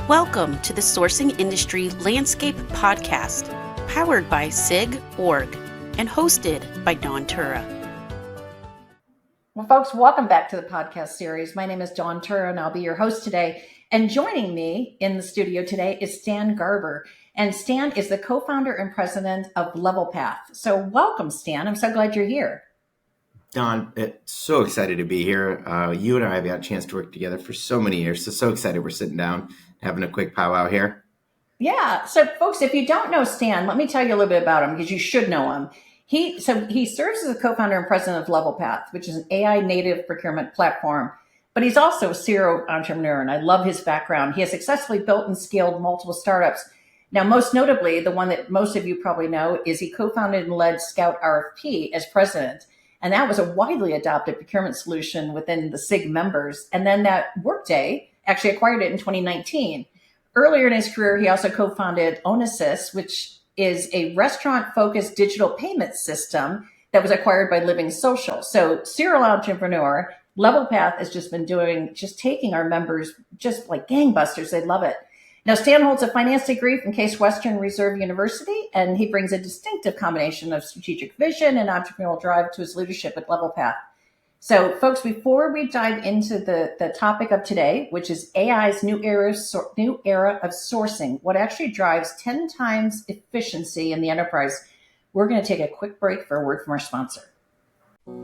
Welcome to the Sourcing Industry Landscape Podcast, powered by SIG Org and hosted by Tiura. Well, folks, welcome back to the podcast series. My name is Tiura, and I'll be your host today. And joining me in the studio today is Stan Garber. And Stan is the co-founder and president of Levelpath. So welcome, Stan. I'm so glad you're here. Don, so excited to be here. You and I have had a chance to work together for so many years. So excited we're sitting down, having a quick powwow here. Yeah. So, folks, if you don't know Stan, let me tell you a little bit about him because you should know him. He serves as the co-founder and president of Levelpath, which is an AI native procurement platform. But he's also a serial entrepreneur, and I love his background. He has successfully built and scaled multiple startups. Now, most notably, the one that most of you probably know is he co-founded and led Scout RFP as president. And that was a widely adopted procurement solution within the SIG members. And then that Workday actually acquired it in 2019. Earlier in his career, he also co-founded Onasis, which is a restaurant-focused digital payment system that was acquired by Living Social. So serial entrepreneur, Levelpath has just been taking our members just like gangbusters. They love it. Now, Stan holds a finance degree from Case Western Reserve University, and he brings a distinctive combination of strategic vision and entrepreneurial drive to his leadership at Levelpath. So, folks, before we dive into the topic of today, which is AI's new era of sourcing, what actually drives 10 times efficiency in the enterprise, we're going to take a quick break for a word from our sponsor.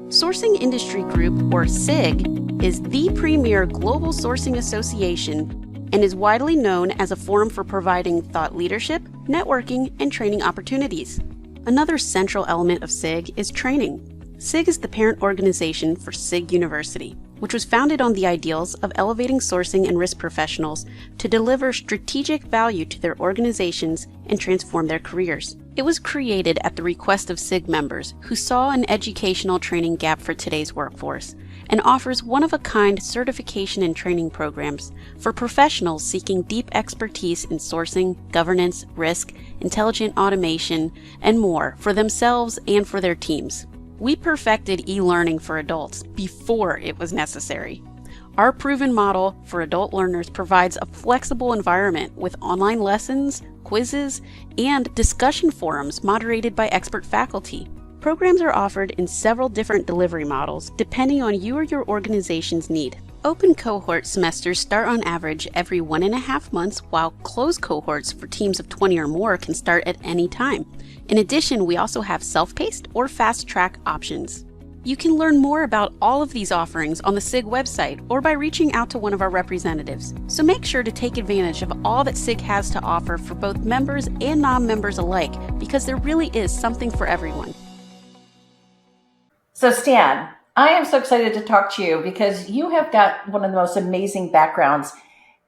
Sourcing Industry Group, or SIG, is the premier global sourcing association and is widely known as a forum for providing thought leadership, networking, and training opportunities. Another central element of SIG is training. SIG is the parent organization for SIG University, which was founded on the ideals of elevating sourcing and risk professionals to deliver strategic value to their organizations and transform their careers. It was created at the request of SIG members who saw an educational training gap for today's workforce and offers one-of-a-kind certification and training programs for professionals seeking deep expertise in sourcing, governance, risk, intelligent automation, and more for themselves and for their teams. We perfected e-learning for adults before it was necessary. Our proven model for adult learners provides a flexible environment with online lessons, quizzes, and discussion forums moderated by expert faculty. Programs are offered in several different delivery models depending on you or your organization's need. Open cohort semesters start on average every 1.5 months, while closed cohorts for teams of 20 or more can start at any time. In addition, we also have self-paced or fast-track options. You can learn more about all of these offerings on the SIG website or by reaching out to one of our representatives. So make sure to take advantage of all that SIG has to offer for both members and non-members alike, because there really is something for everyone. So, Stan, I am so excited to talk to you because you have got one of the most amazing backgrounds.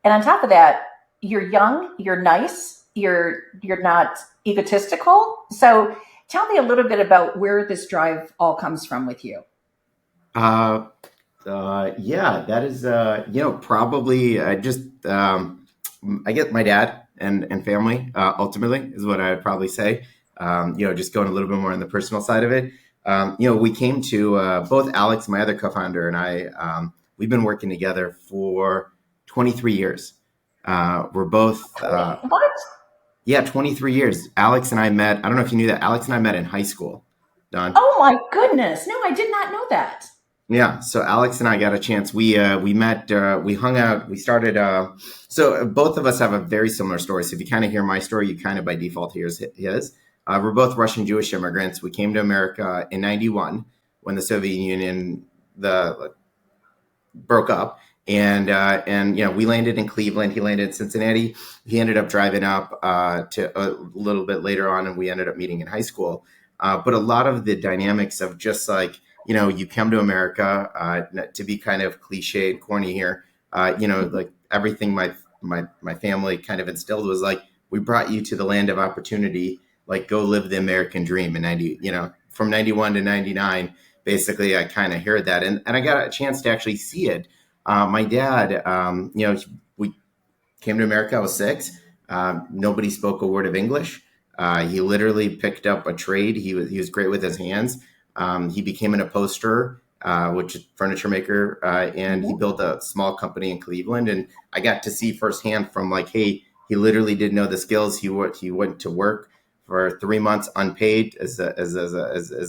And on top of that, you're young, you're nice, you're not egotistical. So tell me a little bit about where this drive all comes from with you. Yeah, that is, probably I get my dad and family, ultimately is what I'd probably say. Just going a little bit more on the personal side of it. We came to both Alex, my other co-founder, and I, we've been working together for 23 years. We're both... What? Yeah, 23 years. Alex and I met, I don't know if you knew that, Alex and I met in high school, Don. Oh my goodness. No, I did not know that. Yeah, so Alex and I got a chance. We met, we hung out, we started, so both of us have a very similar story. So if you kind of hear my story, you kind of by default hear his. We're both Russian Jewish immigrants. We came to America in 91 when the Soviet Union broke up. And we landed in Cleveland. He landed in Cincinnati. He ended up driving up to a little bit later on, and we ended up meeting in high school. But a lot of the dynamics of just like, you come to America, to be kind of cliche and corny here, like everything my family kind of instilled was like, we brought you to the land of opportunity, like go live the American dream. And from 91 to 99, basically I kind of heard that. And I got a chance to actually see it. My dad, we came to America, I was 6. Nobody spoke a word of English. He literally picked up a trade. He was great with his hands. He became an upholsterer. which is furniture maker, and he built a small company in Cleveland. And I got to see firsthand from like, hey, he literally didn't know the skills. He went to work for 3 months unpaid as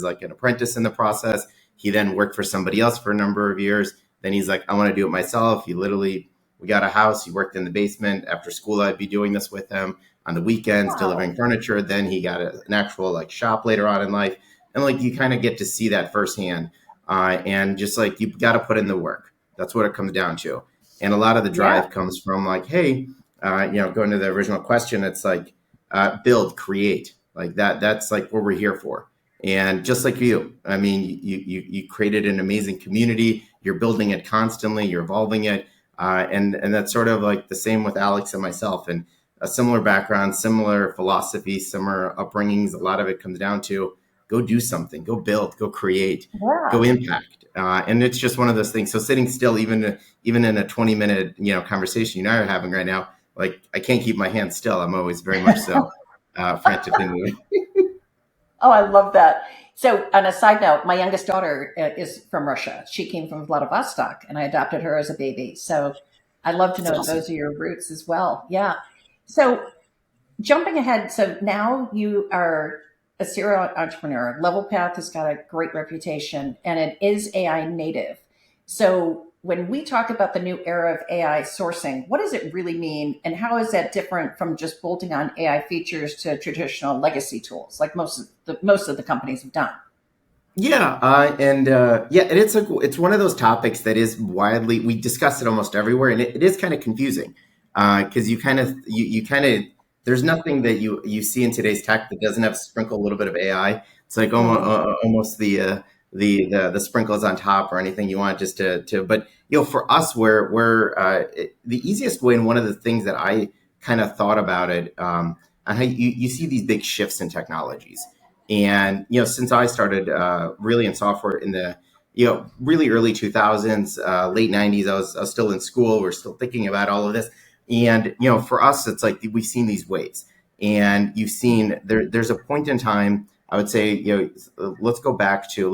like an apprentice in the process. He then worked for somebody else for a number of years. Then he's like, I want to do it myself. We got a house. He worked in the basement. After school, I'd be doing this with him on the weekends, delivering furniture. Then he got an actual like shop later on in life. And like, you kind of get to see that firsthand. And just like, you got to put in the work. That's what it comes down to. And a lot of the drive comes from like, hey, going to the original question, it's like, build, create, like that's like what we're here for. And just like you, I mean, you created an amazing community. You're building it constantly. You're evolving it. And that's sort of like the same with Alex and myself, and a similar background, similar philosophy, similar upbringings. A lot of it comes down to go do something, go build, go create, go impact. And it's just one of those things. So sitting still, even in a 20-minute, conversation you and I are having right now, like I can't keep my hands still. I'm always very much so frantic in the Oh, I love that. So, on a side note, my youngest daughter is from Russia. She came from Vladivostok, and I adopted her as a baby. So, I love to know those are your roots as well. Yeah. So, jumping ahead, so now you are a serial entrepreneur. Levelpath has got a great reputation, and it is AI native. So, when we talk about the new era of AI sourcing, what does it really mean? And how is that different from just bolting on AI features to traditional legacy tools like most of the companies have done? Yeah, and it's one of those topics that is we discuss it almost everywhere, and it is kind of confusing because you kind of there's nothing that you see in today's tech that doesn't have sprinkle a little bit of AI. It's like almost the sprinkles on top or anything you want just to. But for us, we're the easiest way, and one of the things that I kind of thought about it, on how you see these big shifts in technologies. And, since I started really in software in the, really early 2000s, late 90s, I was still in school. We're still thinking about all of this. And, for us, it's like we've seen these waves. And you've seen there's a point in time, I would say, let's go back to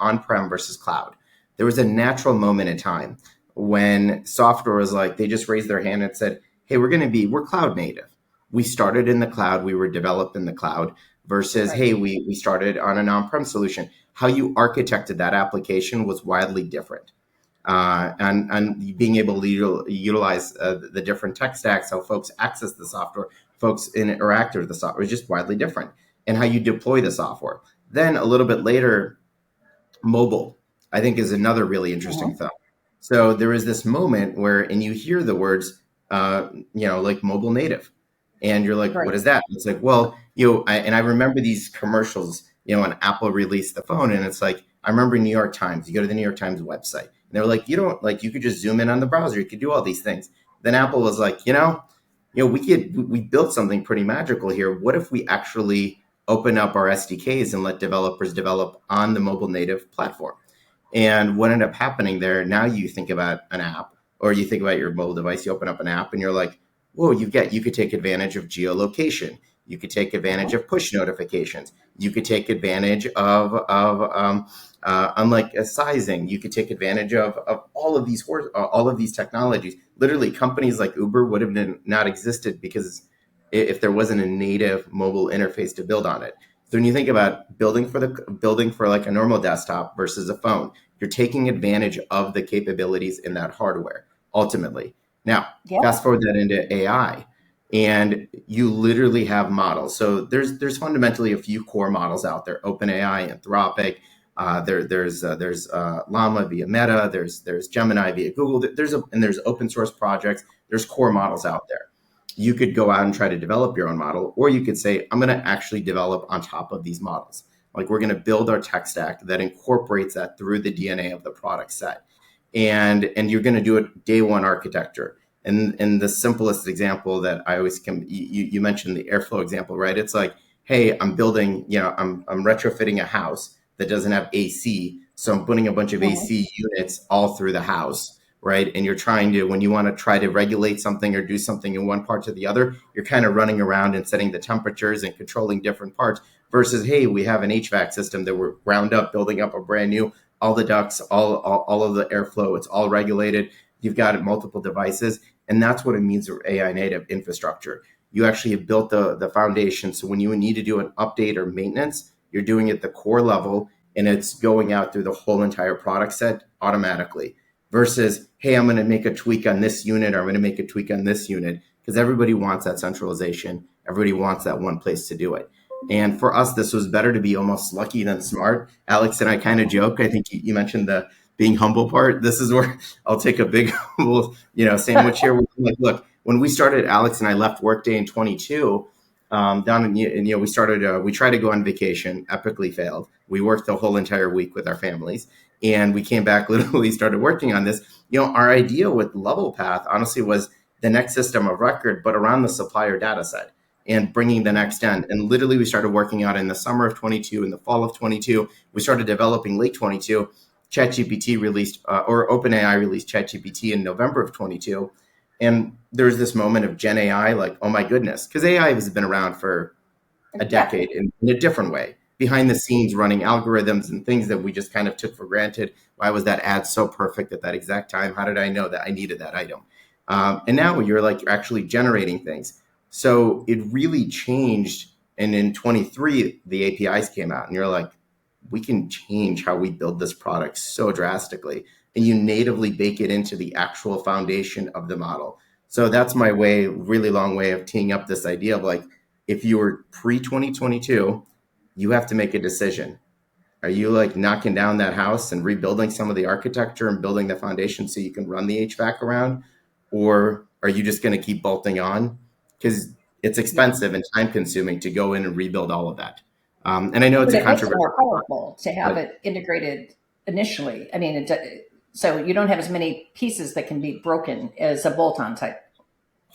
on-prem versus cloud. There was a natural moment in time when software was like, they just raised their hand and said, hey, we're cloud native. We started in the cloud, we were developed in the cloud versus, hey, we started on an on-prem solution. How you architected that application was wildly different. And being able to utilize the different tech stacks, how folks access the software, folks interact with the software is just wildly different. And how you deploy the software. Then a little bit later, mobile, I think, is another really interesting thing. So there is this moment where, and you hear the words, like mobile native. And you're like, what is that? And it's like, well, I remember these commercials, when Apple released the phone, and it's like, I remember New York Times, you go to the New York Times website, and they're like, you could just zoom in on the browser, you could do all these things. Then Apple was like, we built something pretty magical here. What if we actually open up our SDKs and let developers develop on the mobile native platform? And what ended up happening there, now you think about an app, or you think about your mobile device, you open up an app and you're like, whoa, you could take advantage of geolocation. You could take advantage of push notifications. You could take advantage of unlike sizing. You could take advantage of all of these technologies. Literally, companies like Uber would have not existed because if there wasn't a native mobile interface to build on it. So when you think about building for like a normal desktop versus a phone, you're taking advantage of the capabilities in that hardware ultimately. Now, fast forward that into AI, and you literally have models. So there's fundamentally a few core models out there: OpenAI, Anthropic. There's Llama via Meta. There's Gemini via Google. There's open source projects. There's core models out there. You could go out and try to develop your own model, or you could say, I'm going to actually develop on top of these models. Like, we're going to build our tech stack that incorporates that through the DNA of the product set. And you're going to do it day one architecture. And the simplest example that I always you mentioned the airflow example, right? It's like, hey, I'm building, I'm retrofitting a house that doesn't have AC. So I'm putting a bunch of AC units all through the house, right? And you're trying to, when you want to try to regulate something or do something in one part to the other, you're kind of running around and setting the temperatures and controlling different parts versus, hey, we have an HVAC system that we're ground up, building up a brand new, all the ducts, all of the airflow, it's all regulated. You've got multiple devices. And that's what it means for AI native infrastructure. You actually have built the foundation. So when you need to do an update or maintenance, you're doing it at the core level, and it's going out through the whole entire product set automatically. Versus, hey, I'm going to make a tweak on this unit, or I'm going to make a tweak on this unit, because everybody wants that centralization. Everybody wants that one place to do it. And for us, this was better to be almost lucky than smart. Alex and I kind of joke. I think you mentioned the being humble part. This is where I'll take a big humble, sandwich here. Like, look, when we started, Alex and I left Workday in 22. We tried to go on vacation, epically failed. We worked the whole entire week with our families, and we came back, literally started working on this. Our idea with Levelpath, honestly, was the next system of record, but around the supplier data set and bringing the next end. And literally, we started working out in the summer of 22, in the fall of 22. We started developing late 22. ChatGPT released, or OpenAI released ChatGPT in November of 22. And there's this moment of Gen AI, like, oh my goodness, because AI has been around for a decade in a different way, behind the scenes, running algorithms and things that we just kind of took for granted. Why was that ad so perfect at that exact time? How did I know that I needed that item? And now you're actually generating things. So it really changed. And in 23, the APIs came out, and you're like, we can change how we build this product so drastically. And you natively bake it into the actual foundation of the model. So that's my really long way of teeing up this idea of if you were pre-2022, you have to make a decision. Are you knocking down that house and rebuilding some of the architecture and building the foundation so you can run the HVAC around? Or are you just going to keep bolting on? Because it's expensive and time consuming to go in and rebuild all of that. And I know it's a controversial. It's more powerful to have it integrated initially. I mean, so you don't have as many pieces that can be broken as a bolt-on type.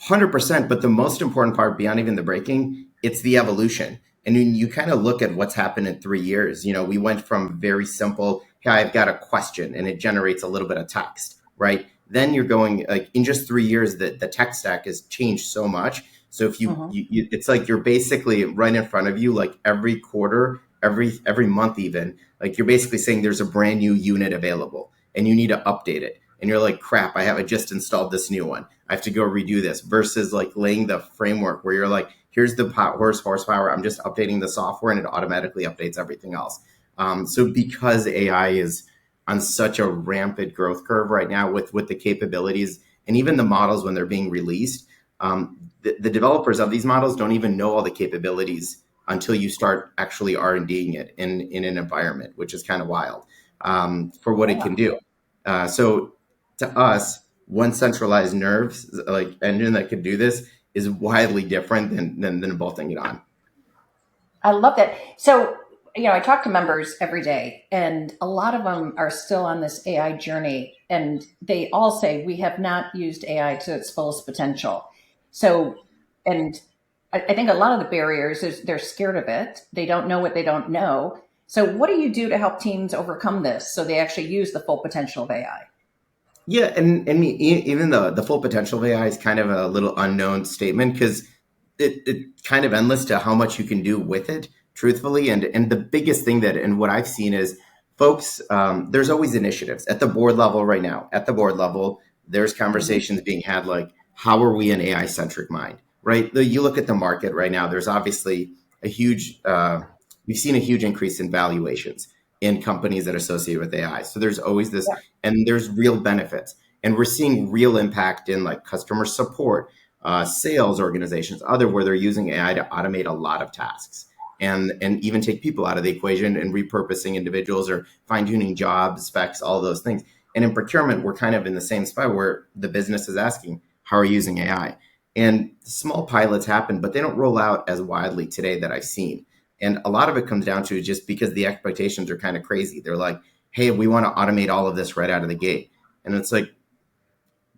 100%. But the most important part, beyond even the breaking, it's the evolution. And when you kind of look at what's happened in 3 years, we went from very simple, hey, I've got a question, and it generates a little bit of text, right? Then you're going, in just 3 years, the tech stack has changed so much. So if it's like you're basically right in front of you, every quarter, every month even, you're basically saying there's a brand new unit available and you need to update it. And you're like, crap, I just installed this new one. I have to go redo this, versus laying the framework where you're like, here's the horsepower. I'm just updating the software and it automatically updates everything else. So because AI is on such a rampant growth curve right now with the capabilities and even the models when they're being released, the developers of these models don't even know all the capabilities until you start actually R&Ding it in an environment, which is kind of wild for what it can do. So to us, one centralized nerves engine that could do this is widely different than bolting it on. I love that. So, I talk to members every day, and a lot of them are still on this AI journey, and they all say, we have not used AI to its fullest potential. So, and I think a lot of the barriers is they're scared of it. They don't know what they don't know. So what do you do to help teams overcome this so they actually use the full potential of AI? Yeah, and even the full potential of AI is kind of a little unknown statement, because it's kind of endless to how much you can do with it, truthfully. And the biggest thing and what I've seen is folks, there's always initiatives at the board level right now. At the board level, there's conversations being had how are we an AI-centric mind, right? You look at the market right now, there's obviously we've seen a huge increase in valuations in companies that are associated with AI. So there's always this, and there's real benefits. And we're seeing real impact in customer support, sales organizations, where they're using AI to automate a lot of tasks and even take people out of the equation and repurposing individuals or fine-tuning jobs, specs, all those things. And in procurement, we're kind of in the same spot where the business is asking, how are you using AI? And small pilots happen, but they don't roll out as widely today that I've seen. And a lot of it comes down to just because the expectations are kind of crazy. They're like, hey, we want to automate all of this right out of the gate. And it's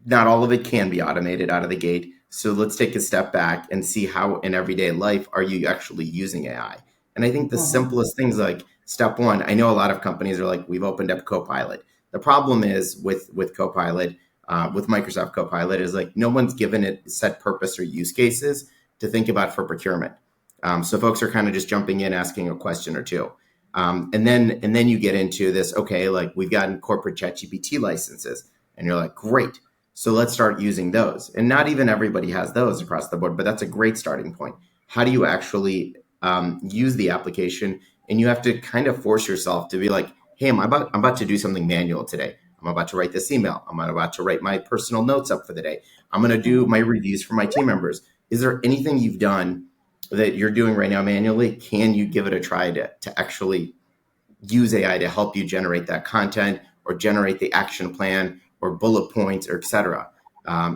not all of it can be automated out of the gate. So let's take a step back and see how in everyday life are you actually using AI? And I think the simplest things, step one, I know a lot of companies are we've opened up Copilot. The problem is with Copilot, with Microsoft Copilot, is no one's given it set purpose or use cases to think about for procurement. So folks are kind of just jumping in, asking a question or two. And then you get into this, okay, like we've gotten corporate ChatGPT licenses, and you're like, great. So let's start using those. And not even everybody has those across the board, but that's a great starting point. How do you actually use the application? And you have to kind of force yourself to be like, hey, I'm about to do something manual today. I'm about to write this email. I'm about to write my personal notes up for the day. I'm going to do my reviews for my team members. Is there anything you've done that you're doing right now manually? Can you give it a try to actually use AI to help you generate that content or generate the action plan or bullet points or et cetera?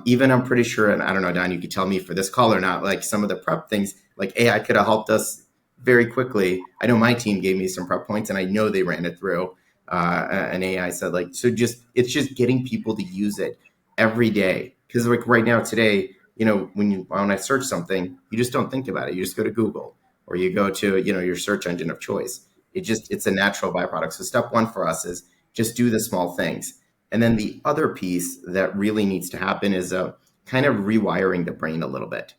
Even I'm pretty sure, and I don't know, Don, you could tell me for this call or not, like some of the prep things, like AI could have helped us very quickly. I know my team gave me some prep points and I know they ran it through. And AI said like, so it's just getting people to use it every day. Cause like right now today, when I search something, you just don't think about it. You just go to Google or you go to, your search engine of choice. It's a natural byproduct. So step one for us is just do the small things. And then the other piece that really needs to happen is kind of rewiring the brain a little bit.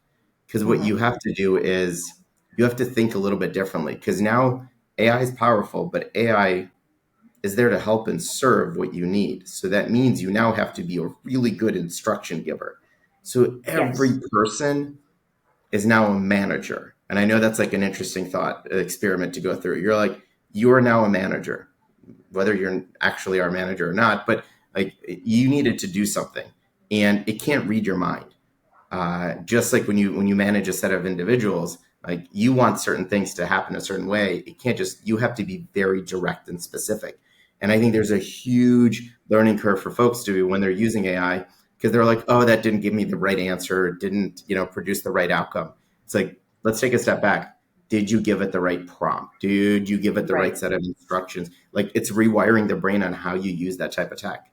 Because what you have to do is you have to think a little bit differently. Because now AI is powerful, but AI is there to help and serve what you need. So that means you now have to be a really good instruction giver. So every person is now a manager. And I know that's like an interesting thought experiment to go through. You're like, you are now a manager, whether you're actually our manager or not, but like you needed to do something and it can't read your mind. Just like when you manage a set of individuals, like you want certain things to happen a certain way. It can't you have to be very direct and specific. And I think there's a huge learning curve for folks to when they're using AI, because they're like, oh, that didn't give me the right answer, didn't, produce the right outcome. It's like, let's take a step back. Did you give it the right prompt? Did you give it the right set of instructions? Like it's rewiring the brain on how you use that type of tech.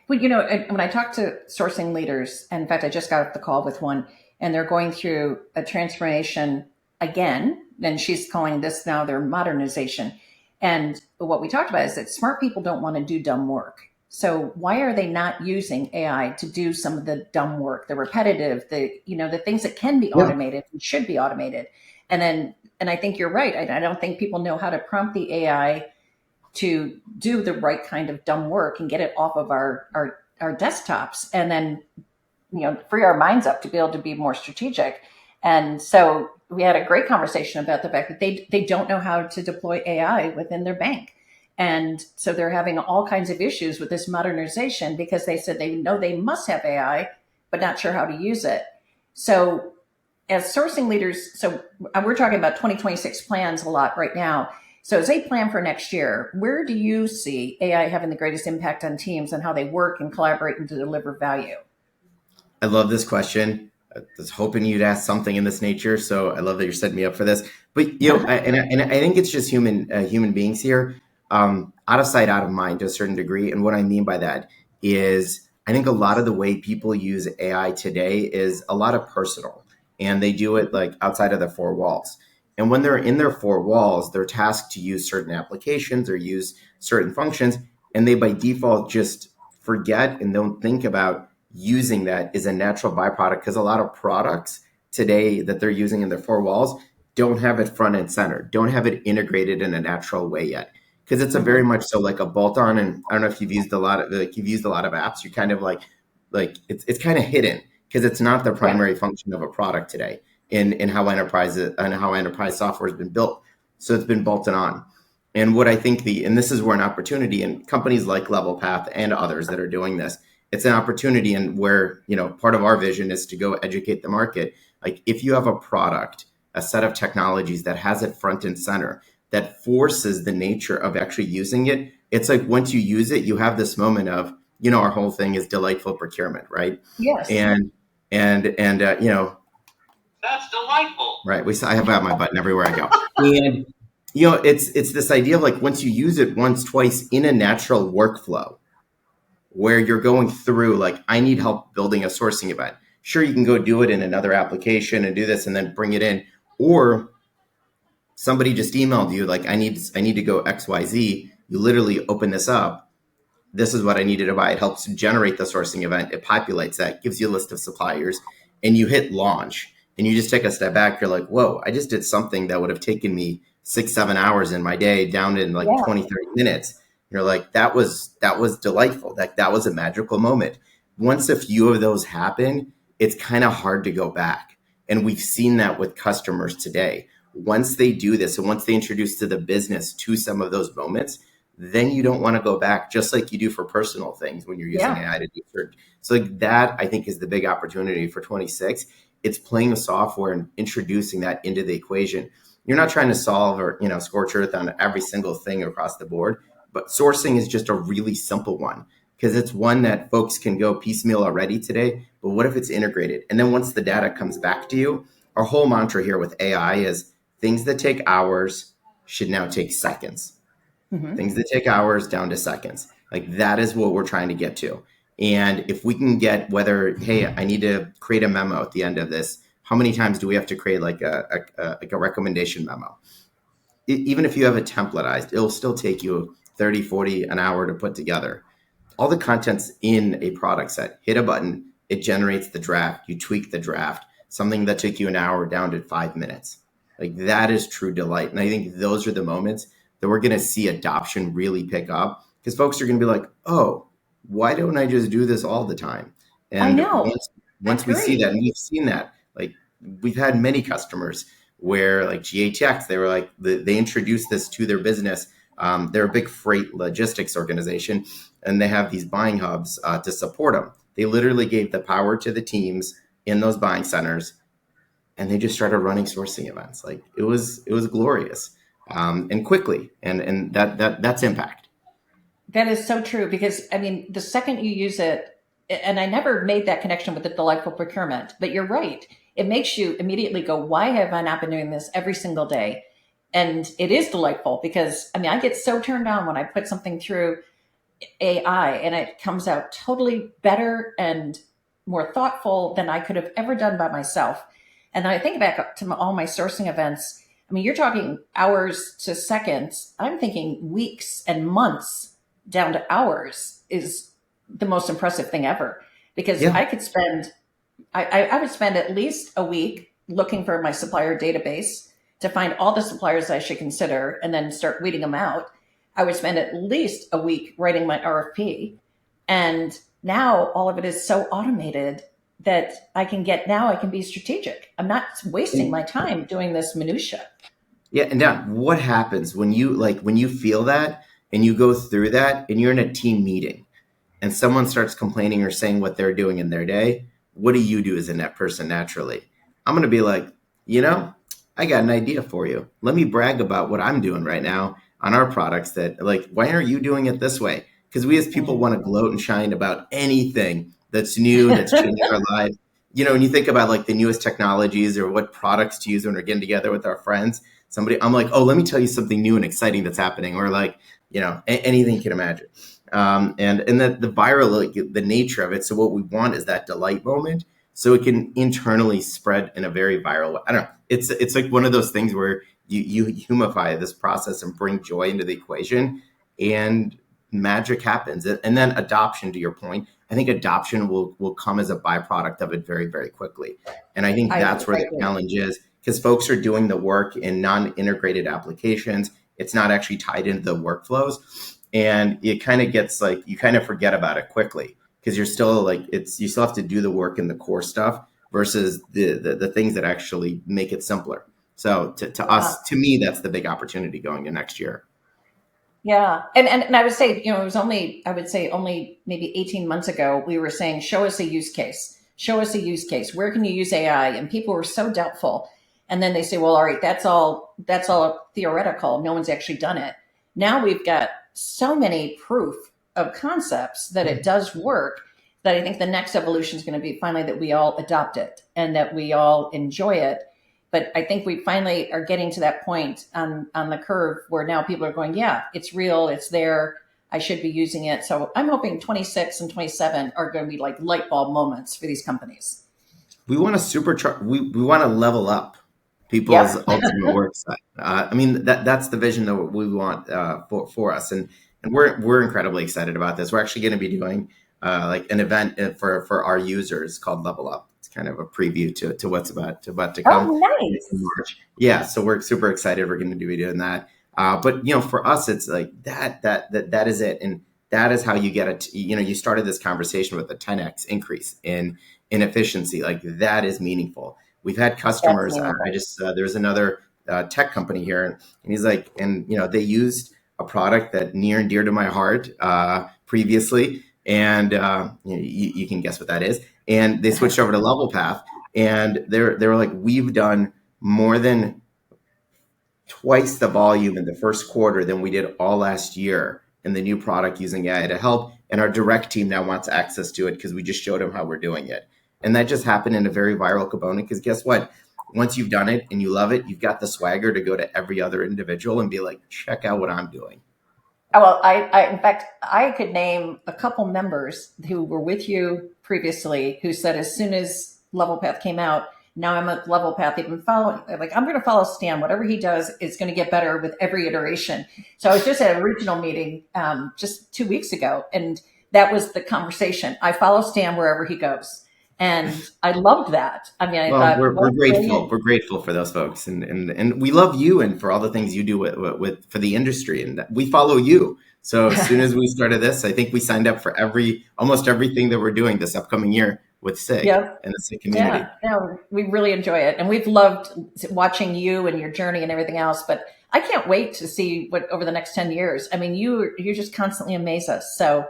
Well, when I talk to sourcing leaders, and in fact, I just got off the call with one, and they're going through a transformation again, and she's calling this now their modernization. And what we talked about is that smart people don't want to do dumb work. So why are they not using AI to do some of the dumb work, the repetitive, the things that can be automated and should be automated? And I think you're right. I don't think people know how to prompt the AI to do the right kind of dumb work and get it off of our desktops, and then free our minds up to be able to be more strategic. And so we had a great conversation about the fact that they don't know how to deploy AI within their bank. And so they're having all kinds of issues with this modernization because they said they know they must have AI, but not sure how to use it. So as sourcing leaders, so we're talking about 2026 plans a lot right now. So as they plan for next year, where do you see AI having the greatest impact on teams and how they work and collaborate and to deliver value? I love this question. I was hoping you'd ask something in this nature, so I love that you're setting me up for this. But I think it's just human beings here, out of sight, out of mind to a certain degree. And what I mean by that is, I think a lot of the way people use AI today is a lot of personal, and they do it like outside of their four walls. And when they're in their four walls, they're tasked to use certain applications or use certain functions, and they by default just forget and don't think about using that is a natural byproduct, because a lot of products today that they're using in their four walls don't have it front and center, don't have it integrated in a natural way yet, because it's a very much so like a bolt-on. And I don't know if you've used a lot of apps, you kind of like it's kind of hidden because it's not the primary function of a product today in how enterprise software has been built. So it's been bolted on. And what I think and this is where an opportunity, and companies like Levelpath and others that are doing this, it's an opportunity, and where, part of our vision is to go educate the market. Like if you have a product, a set of technologies that has it front and center, that forces the nature of actually using it, it's like once you use it, you have this moment of, our whole thing is delightful procurement, right? Yes. And that's delightful, right? I have got my button everywhere I go. And, it's this idea of like, once you use it once, twice in a natural workflow, where you're going through, like, I need help building a sourcing event. Sure, you can go do it in another application and do this and then bring it in. Or somebody just emailed you, like, I need to go XYZ. You literally open this up. This is what I needed to buy. It helps generate the sourcing event. It populates that, gives you a list of suppliers, and you hit launch. and you just take a step back, you're like, whoa, I just did something that would have taken me 6, 7 hours in my day down in like Yeah. 20, 30 minutes. You're like, that was delightful. That was a magical moment. Once a few of those happen, it's kind of hard to go back. And we've seen that with customers today. Once they do this and once they introduce to the business to some of those moments, then you don't want to go back, just like you do for personal things when you're using Yeah. AI to do search. So like that, I think, is the big opportunity for 26. It's playing the software and introducing that into the equation. You're not trying to solve or scorch earth on every single thing across the board, but sourcing is just a really simple one because it's one that folks can go piecemeal already today. But what if it's integrated? And then once the data comes back to you, our whole mantra here with AI is things that take hours should now take seconds. Mm-hmm. Things that take hours down to seconds. Like that is what we're trying to get to. And if we can get whether, hey, I need to create a memo at the end of this, how many times do we have to create like a recommendation memo? Even if you have it templatized, it'll still take you 30, 40 an hour to put together. All the content's in a product set. Hit a button, it generates the draft. You tweak the draft. Something that took you an hour down to 5 minutes. Like that is true delight. And I think those are the moments that we're going to see adoption really pick up because folks are going to be like, oh, why don't I just do this all the time? And I know. once we see that, and we've seen that, like we've had many customers where like GATX, they were like, they introduced this to their business. They're a big freight logistics organization, and they have these buying hubs to support them. They literally gave the power to the teams in those buying centers, and they just started running sourcing events. Like it was glorious and quickly, and that's impact. That is so true because I mean, the second you use it, and I never made that connection with the delightful procurement, but you're right. It makes you immediately go, why have I not been doing this every single day? And it is delightful because I mean, I get so turned on when I put something through AI and it comes out totally better and more thoughtful than I could have ever done by myself. And then I think back to all my sourcing events. I mean, you're talking hours to seconds. I'm thinking weeks and months down to hours is the most impressive thing ever because Yeah. I could spend, I would spend at least a week looking for my supplier database to find all the suppliers I should consider and then start weeding them out. I would spend at least a week writing my RFP. And now all of it is so automated that I can be strategic. I'm not wasting my time doing this minutia. Yeah, and now what happens when you feel that and you go through that and you're in a team meeting and someone starts complaining or saying what they're doing in their day? What do you do as a net person naturally? I'm going to be like, I got an idea for you. Let me brag about what I'm doing right now on our products that like, why aren't you doing it this way? Because we as people want to gloat and shine about anything that's new, that's changing our lives. When you think about like the newest technologies or what products to use when we're getting together with our friends, I'm like, oh, let me tell you something new and exciting that's happening, or like, anything you can imagine. And the viral, like, the nature of it. So what we want is that delight moment, so it can internally spread in a very viral way. I don't know. It's like one of those things where you humify this process and bring joy into the equation, and magic happens. And then adoption, to your point, I think adoption will come as a byproduct of it very, very quickly. And I think that's where the challenge is, because folks are doing the work in non-integrated applications. It's not actually tied into the workflows. And it kind of gets like, you kind of forget about it quickly because you're still like, you still have to do the work in the core stuff versus the things that actually make it simpler. So to me, that's the big opportunity going to next year. Yeah. And I would say, it was only maybe 18 months ago, we were saying, show us a use case. Show us a use case. Where can you use AI? And people were so doubtful. And then they say, well, all right, that's all theoretical. No one's actually done it. Now we've got so many proof of concepts that it does work that I think the next evolution is going to be finally that we all adopt it and that we all enjoy it. But I think we finally are getting to that point on the curve where now people are going, yeah, it's real, it's there, I should be using it. So I'm hoping 26 and 27 are going to be like light bulb moments for these companies. We want to supercharge, we want to level up people's ultimate work site. I mean, that's the vision that we want for us. And we're incredibly excited about this. We're actually going to be doing like an event for our users called Level Up. It's kind of a preview to what's about to come. Oh, nice. In March. Yeah, so we're super excited. We're going to be doing that. But for us, it's like that is it, and that is how you get it. You started this conversation with a 10x increase in efficiency. Like that is meaningful. We've had customers. There's another tech company here, and he's like, they used a product that near and dear to my heart previously, and you can guess what that is. And they switched over to Levelpath, and they were like, we've done more than twice the volume in the first quarter than we did all last year in the new product using AI to help. And our direct team now wants access to it because we just showed them how we're doing it. And that just happened in a very viral component because guess what? Once you've done it and you love it, you've got the swagger to go to every other individual and be like, check out what I'm doing. Oh, well, in fact, I could name a couple members who were with you previously who said as soon as Levelpath came out, now I'm at Levelpath, they've been following, like, I'm going to follow Stan. Whatever he does is going to get better with every iteration. So I was just at a regional meeting just 2 weeks ago, and that was the conversation. I follow Stan wherever he goes. And I loved that. I mean, we're grateful. We're grateful for those folks, and we love you and for all the things you do with for the industry, and we follow you. So as soon as we started this, I think we signed up for almost everything that we're doing this upcoming year with SIG and the SIG community. Yeah, we really enjoy it, and we've loved watching you and your journey and everything else. But I can't wait to see what over the next 10 years. I mean, you just constantly amaze us. So.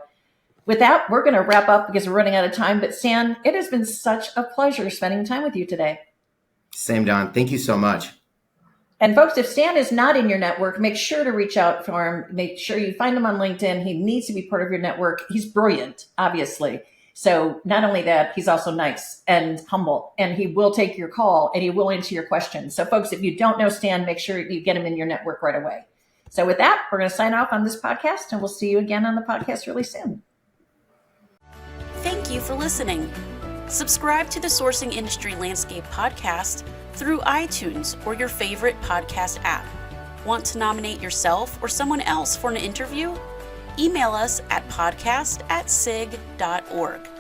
With that, we're going to wrap up because we're running out of time. But Stan, it has been such a pleasure spending time with you today. Same, Don. Thank you so much. And folks, if Stan is not in your network, make sure to reach out for him. Make sure you find him on LinkedIn. He needs to be part of your network. He's brilliant, obviously. So not only that, he's also nice and humble, and he will take your call and he will answer your questions. So folks, if you don't know Stan, make sure you get him in your network right away. So with that, we're going to sign off on this podcast, and we'll see you again on the podcast really soon. Thank you for listening. Subscribe to the Sourcing Industry Landscape podcast through iTunes or your favorite podcast app. Want to nominate yourself or someone else for an interview? Email us at podcast@sig.org.